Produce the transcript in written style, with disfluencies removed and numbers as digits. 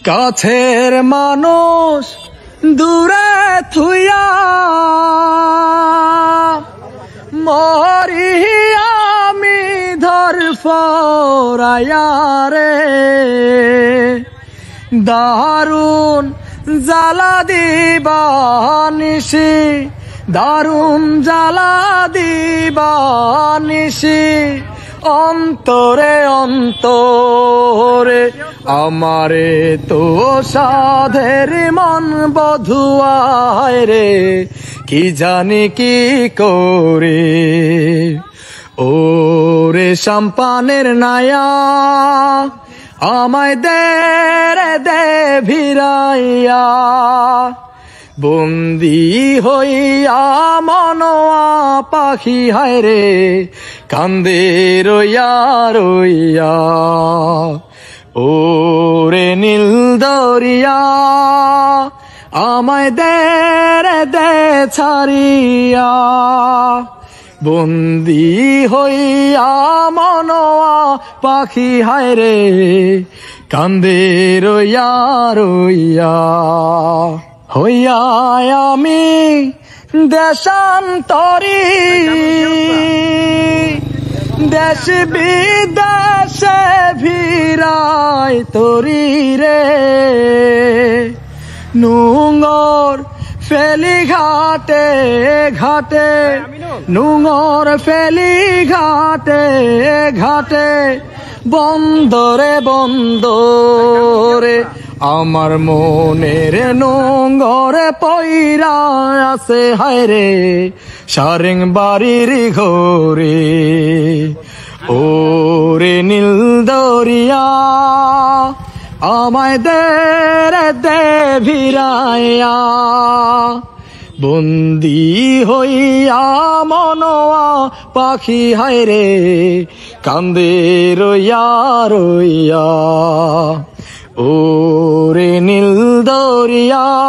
কাছের মানুষ দূরে থুইয়া মরি আমি ধরফরাইয়া রে দারুণ জ্বালা দিবা নিশি দারুণ জ্বালা দিবা নিশি অন্তরে অন্তরে আমারে তো সাধের মন বধুয়ায় রে কি জানি কি করে ও রে সাম্পানের নায়া আমায় দে ভিড়াইয়া বন্দি হইয়া মনোয়া পাখি হায় রে কান্দে রইয়া রইয়া ও রে নীল দরিয়া আমায় দে ছাড়িয়া বন্দি হইয়া মনোয়া পাখি হায় রে কান্দে রইয়া রইয়া হইয়া আমি দেশান্তরী দেশ বিদেশে ভিড়াই তরি রে নুঙ্গর ফেলি ঘাটে ঘাটে নুঙ্গর ফেলি ঘাটে ঘাটে বন্দরে বন্দরে আমার মনের নোংরে পইরা আছে হায় রে সারেং বাড়ির ঘরে ও রে নীল দরিয়া আমায় দে ভিড়াইয়া বন্দি হইয়া মনোয়া পাখি হায় রে কান্দে রইয়া রইয়া ও রে নীল দরিয়া